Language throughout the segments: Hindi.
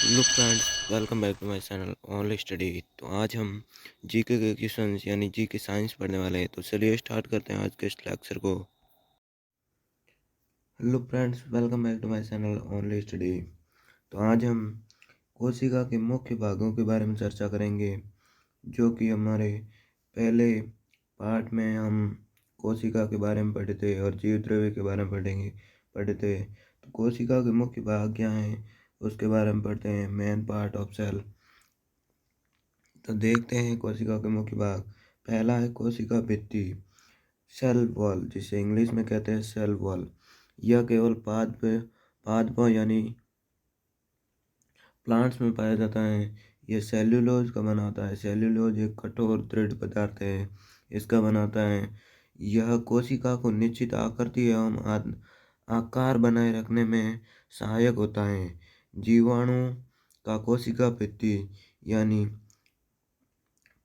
Hello friends, welcome back to my channel only study. तो आज हम जीके के क्वेश्चंस यानी जीके साइंस पढ़ने वाले हैं। तो चलिए स्टार्ट करते हैं आज के इस लेक्चर को। Hello friends, welcome back to my channel only study. तो आज हम कोशिका के मुख्य भागों के बारे में चर्चा करेंगे, जो कि हमारे पहले पार्ट में हम कोशिका के बारे में पढ़े थे और जीव द्रव्य के बारे में पढ़े थे। तो कोशिका के मुख्य भाग क्या हैं उसके बारे में पढ़ते हैं, मेन पार्ट ऑफ सेल। तो देखते हैं कोशिका के मुख्य भाग। पहला है कोशिका भित्ति, सेल वॉल, जिसे इंग्लिश में कहते हैं सेल वॉल। यह केवल पादपों यानी प्लांट्स में पाया जाता है। यह सेल्यूलोज का बना होता है। सेल्यूलोज एक कठोर दृढ़ पदार्थ है, इसका बना होता है। यह कोशिका को निश्चित आकृति एवं आकार बनाए रखने में सहायक होता है। जीवाणु का कोशिका भित्ति यानी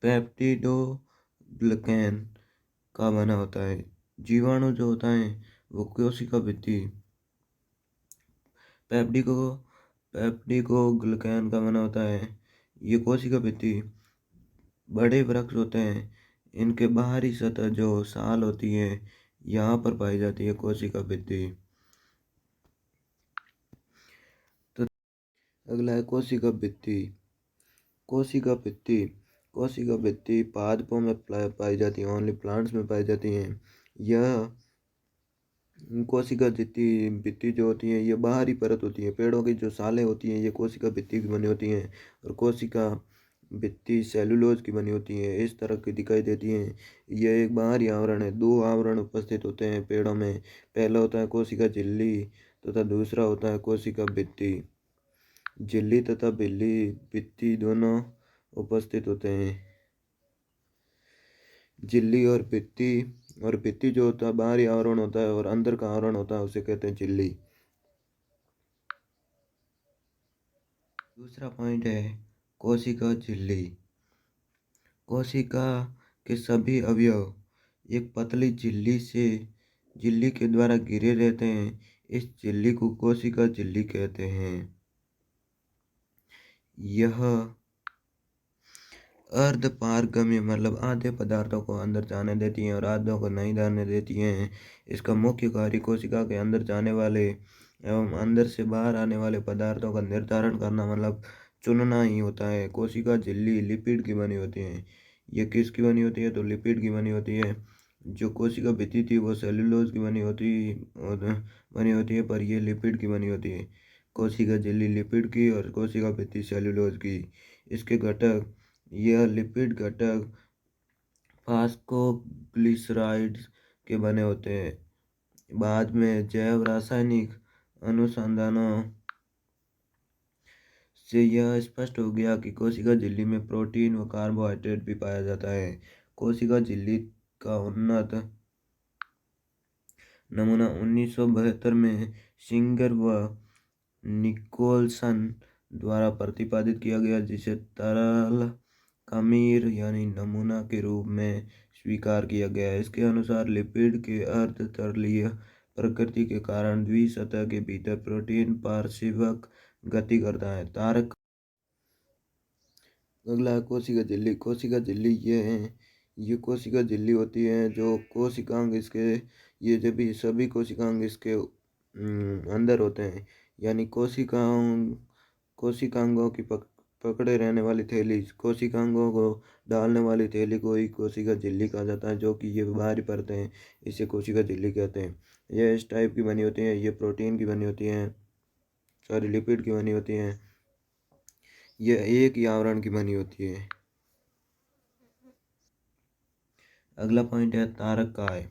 पेप्टिडोग्लिकैन का बना होता है। जीवाणु जो होता है वो कोशिका भित्ति पेप्टिको पेप्टिकोग्लिकैन का बना होता है। ये कोशिका भित्ति बड़े वृक्ष होते हैं। इनके बाहरी सतह जो साल होती है यहाँ पर पाई जाती है कोशिका भित्ति। तो अगला है कोशिका भित्ति। कोशिका भित्ति कोशिका भित्ति पादपों में पाई जाती है, ओनली प्लांट्स में पाई जाती हैं। यह कोशिका भित्ति जो होती है ये बाहरी परत होती है। पेड़ों की जो सालें होती हैं ये कोशिका भित्ति की बनी होती हैं और कोशिका भित्ति सेलुलोज की बनी होती है, इस तरह की दिखाई देती हैं। यह एक बाहरी आवरण है। दो आवरण उपस्थित होते हैं पेड़ों में। पहला होता है कोशिका झिल्ली तथा दूसरा होता है कोशिका भित्ति। झिल्ली तथा भित्ति दोनों उपस्थित होते हैं। झिल्ली और भित्ति जो होता है बाहरी आवरण होता है और अंदर का आवरण होता है उसे कहते हैं झिल्ली। दूसरा पॉइंट है कोशिका झिल्ली। कोशिका के सभी अवयव एक पतली झिल्ली के द्वारा घिरे रहते हैं। इस झिल्ली को कोशिका झिल्ली कहते हैं। यह अर्ध पारगम्य मतलब आधे पदार्थों को अंदर जाने देती हैं और आधों को नहीं जाने देती हैं। इसका मुख्य कार्य कोशिका के अंदर जाने वाले एवं अंदर से बाहर आने वाले पदार्थों का निर्धारण करना मतलब चुनना ही होता है। कोशिका झिल्ली लिपिड की बनी होती है। ये किसकी बनी होती है? तो लिपिड की बनी होती है। जो कोशिका भित्ति थी वो सेल्यूलोज की बनी होती है, पर ये लिपिड की बनी होती है। कोशिका झिल्ली लिपिड की और कोशिका भित्ति सेल्यूलोज की। इसके घटक यह लिपिड घटक फास्फोग्लिसराइड्स के बने होते हैं। बाद में जैव रासायनिक अनुसंधानों से यह स्पष्ट हो गया कि कोशिका झिल्ली में प्रोटीन व कार्बोहाइड्रेट भी पाया जाता है। कोशिका झिल्ली का उन्नत नमूना 1972 में सिंगर व निकोलसन द्वारा प्रतिपादित किया गया, जिसे तरल खमीर यानी नमूना के रूप में स्वीकार किया गया। इसके अनुसार लिपिड के अर्ध तरलीय प्रकृति के कारण द्विसतह के भीतर प्रोटीन पारस्परिक गति करता है। तारक अगला कोशिका झिल्ली। कोशिका झिल्ली ये कोशिका झिल्ली होती है जो कोशिकांग इसके ये जब भी सभी कोशिकांग इसके अंदर होते हैं, यानी कोशिकांगों की पकड़े रहने वाली थैली, कोशिकांगों को डालने वाली थैली को ही कोशिका झिल्ली कहा जाता है, जो कि ये बाहरी परतें हैं, इसे कोशिका झिल्ली कहते हैं। यह इस टाइप की बनी होती हैं। ये प्रोटीन की बनी होती हैं, सॉरी लिपिड की बनी होती हैं। यह एक ही आवरण की बनी होती है। अगला पॉइंट है तारक काय।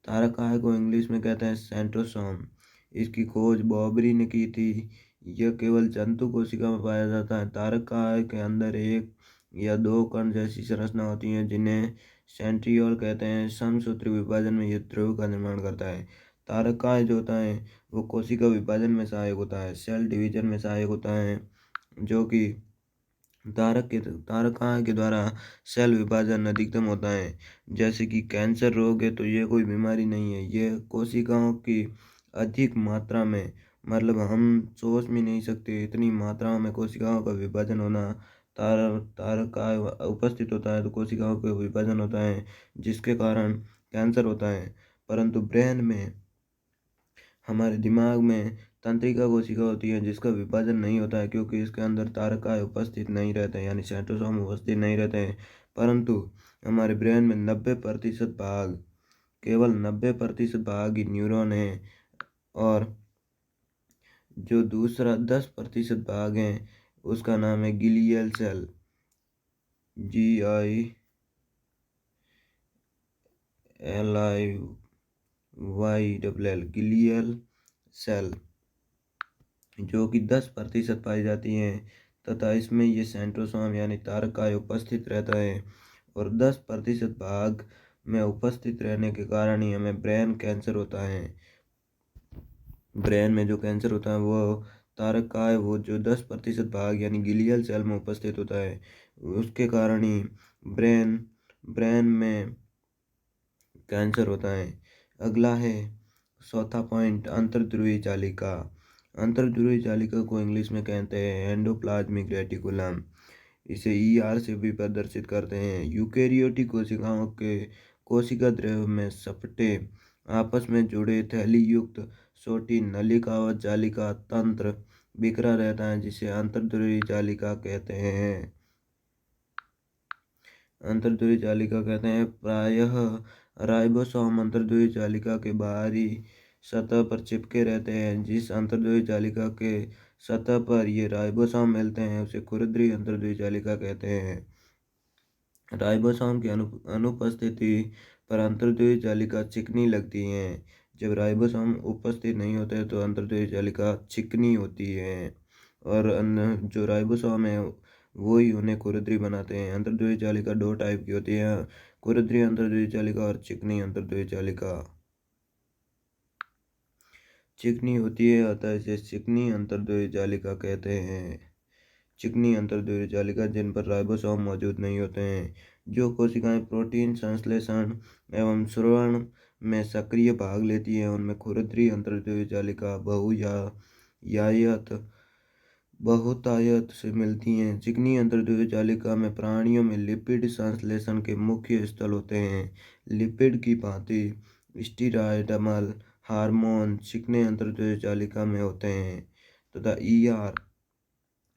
तारक काय को इंग्लिश में कहते हैं सेंट्रोसोम। इसकी खोज बॉबरी ने की थी। यह केवल जंतु कोशिका में पाया जाता है। तारक काय के अंदर एक या दो कण जैसी संरचना होती है जिन्हें सेंट्रियोल कहते हैं। समसूत्री विभाजन में यह द्रव्य का निर्माण करता है। तारक काय जो होता है वो कोशिका विभाजन में सहायक होता है, सेल डिवीजन में सहायक होता है, जो कि तारकाएं के द्वारा सेल विभाजन अधिकतम होता है। जैसे कि कैंसर रोग है तो ये कोई बीमारी नहीं है, ये कोशिकाओं की अधिक मात्रा में मतलब हम सोच भी नहीं सकते, इतनी मात्रा में कोशिकाओं का विभाजन होना। तारका उपस्थित होता है तो कोशिकाओं का विभाजन होता है, जिसके कारण कैंसर होता है। परंतु ब्रेन में, हमारे दिमाग में तंत्रिका कोशिका होती है जिसका विभाजन नहीं होता है, क्योंकि इसके अंदर तारका उपस्थित नहीं रहते हैं, यानी साइटोसोम उपस्थित नहीं रहते हैं। परंतु हमारे ब्रेन में 90% भाग, केवल 90% भाग ही न्यूरॉन है, और जो दूसरा 10% भाग है उसका नाम है glial cell. GILIYLL, glial cell, जो कि 10% पाई जाती हैं, तथा इसमें ये सेंट्रोसोम यानी तारकाय उपस्थित रहता है। और 10% भाग में उपस्थित रहने के कारण ही हमें ब्रेन कैंसर होता है। ब्रेन में जो कैंसर होता है वो तारकाय, वो जो 10% भाग यानी गिलियल सेल में उपस्थित होता है, उसके कारण ही ब्रेन ब्रेन में कैंसर होता है। अगला है चौथा पॉइंट, अंतर्ध्रुवी जालिका। अंतर्ध्रुवी जालिका को इंग्लिश में कहते हैं एंडोप्लाज्मिक रेटिकुलम। इसे ER से भी प्रदर्शित करते हैं। यूकेरियोटिक कोशिकाओं के कोशिका द्रव्य में सपटे आपस में जुड़े थैली युक्त छोटी नलिकावत जालिका तंत्र बिखरा रहता है, जिसे अंतर्ध्रुवी जालिका कहते हैं। अंतर्ध्रुवी जालिका कहते हैं। प्रायः राइबोसोम अंतर्ध्रुवी जालिका के बाहरी सतह पर चिपके रहते हैं। जिस अंतर्ध्रुवी जालिका के सतह पर ये राइबोसोम मिलते हैं उसे खुरदरी अंतर्ध्रुवी जालिका कहते हैं। राइबोसोम की अनुपस्थिति पर अंतर्ध्रुवी जालिका चिकनी लगती हैं। जब राइबोसोम उपस्थित नहीं होते तो अंतर्ध्रुवी जालिका चिकनी होती है, और जो राइबोसोम है वो ही उन्हें खुरदरी बनाते हैं। अंतर्ध्रुवी जालिका दो टाइप की होती है, खुरदरी अंतर्ध्रुवी जालिका और चिकनी अंतर्ध्रुवी जालिका। चिकनी होती है अतः इसे चिकनी अंतर्ध्रुवी जालिका कहते हैं। चिकनी अंतर्ध्रुवी जालिका जिन पर राइबोसोम मौजूद नहीं होते हैं। जो कोशिकाएं प्रोटीन संश्लेषण एवं स्रवण में सक्रिय भाग लेती हैं उनमें खुरदरी अंतर्ध्रुवी जालिका बहुतायत से मिलती हैं। चिकनी अंतर्ध्रुवी जालिका में प्राणियों में लिपिड संश्लेषण के मुख्य स्थल होते हैं। लिपिड की भांति स्टीरॉयडल हार्मोन चिकने अंतर्ध्रुवी जालिका में होते हैं, तथा ER,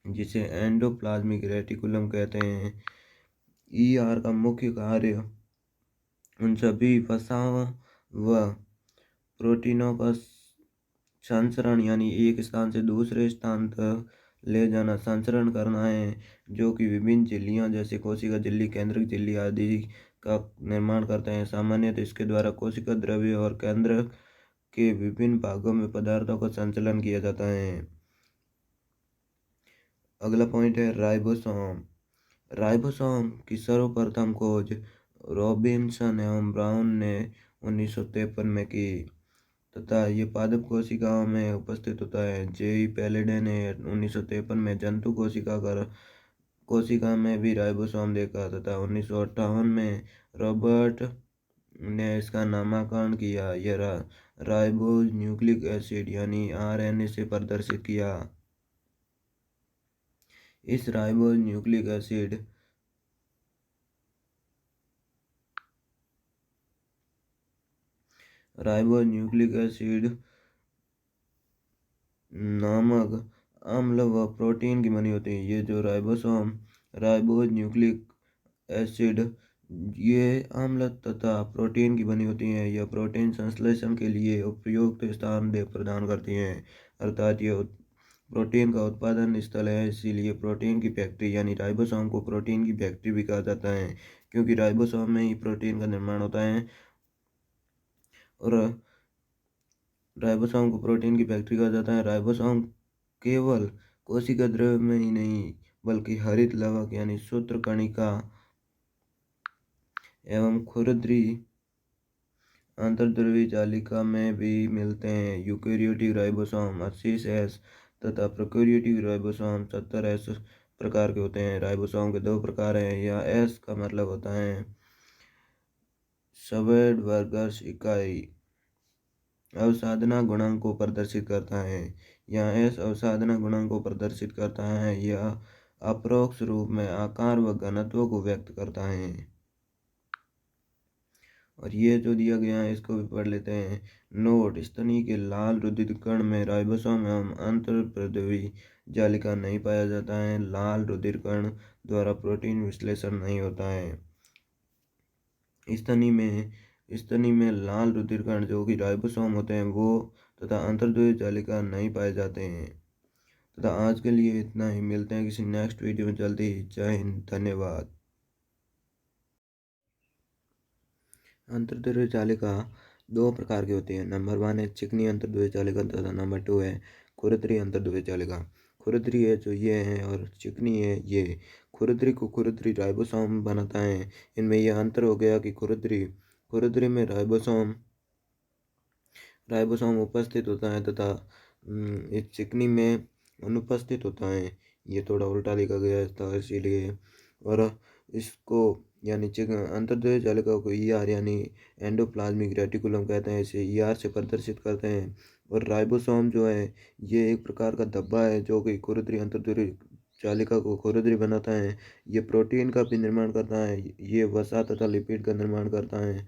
जिसे एंडोप्लाज्मिक रेटिकुलम कहते हैं, ER का मुख्य कार्य उन सभी वसाओं व प्रोटीनों का संचरण यानी एक स्थान से दूसरे स्थान तक ले जाना, संचरण करना है, जो कि विभिन्न झिल्लियों जैसे कोशिका झिल्ली, केंद्रक झिल्ली आदि का निर्माण करते हैं। सामान्यतः इसके द्वारा कोशिका द्रव्य और केंद्रक के विभिन्न भागों में पदार्थों का संचलन किया जाता है। अगला पॉइंट है राइबोसोम। राइबोसोम की सर्वप्रथम खोज रॉबिन्सन एवं ब्राउन ने 1953 में की, तथा ये पादप कोशिकाओं में उपस्थित होता है। J. Palade ने 1953 में जंतु कोशिका में भी राइबोसोम देखा, तथा 1958 में रॉबर्ट ने इसका नामकरण किया। यह राइबो न्यूक्लिक एसिड यानी RNA से प्रदर्शित किया। इस राइबो न्यूक्लिक एसिड नामक अम्ल व प्रोटीन की बनी होती है। ये जो राइबो न्यूक्लिक एसिड, ये अम्ल तथा प्रोटीन की बनी होती हैं। यह प्रोटीन संश्लेषण के लिए उपयुक्त स्थान प्रदान करती हैं, अर्थात ये प्रोटीन का उत्पादन स्थल है। इसीलिए प्रोटीन की फैक्ट्री यानी राइबोसोम को प्रोटीन की फैक्ट्री भी कहा जाता है, क्योंकि राइबोसोम में ही प्रोटीन का निर्माण होता है। और राइबोसोम को प्रोटीन की फैक्ट्री कहा जाता है। राइबोसोम केवल कोशिका द्रव्य में ही नहीं बल्कि हरित लवक यानी सूत्रकणिका एवं खुरदरी अंतर्ध्रुवी जालिका में भी मिलते हैं। यूकेरियोटिक राइबोसोम 80S तथा प्रोकैरियोटिक राइबोसोम 70S प्रकार के होते हैं। राइबोसोम के दो प्रकार हैं। यह S का मतलब होता है स्वेडबर्गर इकाई, अवसाधना गुणांक को प्रदर्शित करता है। यहाँ एस अवसाधना गुणांक को प्रदर्शित करता है। यह अपरोक्ष रूप में आकार व घनत्व को व्यक्त करता है। और ये जो दिया गया है इसको भी पढ़ लेते हैं। नोट: स्तनी के लाल रुधिर कण में राइबोसोम एवं अंतर्प्रद्रवी जालिका नहीं पाया जाता है। लाल रुधिर कण द्वारा प्रोटीन विश्लेषण नहीं होता है। स्तनी में लाल रुधिर कण जो कि राइबोसोम होते हैं वो तथा अंतर्द्रव्य जालिका नहीं पाए जाते हैं। तथा आज के लिए इतना ही। मिलते हैं किसी नेक्स्ट वीडियो में जल्दी ही। जय हिंद, धन्यवाद। अंतर्द्रव्य जालिका दो प्रकार की होती है। नंबर 1 है चिकनी अंतर्द्रव्य जालिका तथा नंबर 2 है खुरदरी अंतर्द्रव्य जालिका। खुरदरी है जो ये है और चिकनी है ये। खुरदरी राइबोसोम बनाता है। इनमें यह अंतर हो गया कि खुरदरी में राइबोसोम उपस्थित होता है तथा इस चिकनी में अनुपस्थित होता है। ये थोड़ा उल्टा लिखा गया था इसीलिए। और इसको यानी अंतर्द्रव्य जालिका को ईआर यानी एंडोप्लाज्मिक रेटिकुलम कहते हैं। इसे ईआर से प्रदर्शित करते हैं। और राइबोसोम जो है ये एक प्रकार का धब्बा है जो कि खुरदरी अंतर्द्रव्य जालिका को खुरदरी बनाता है। ये प्रोटीन का भी निर्माण करता है। ये वसा तथा लिपिड का निर्माण करता है।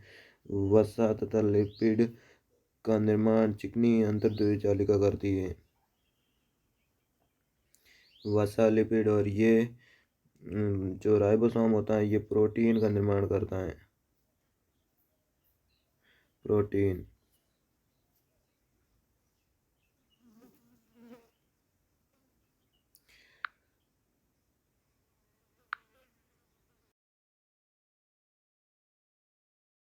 वसा तथा लिपिड का निर्माण चिकनी अंतर्द्रव्य जालिका करती है। वसा, लिपिड और ये जो राइबोसोम होता है ये प्रोटीन का निर्माण करता है। प्रोटीन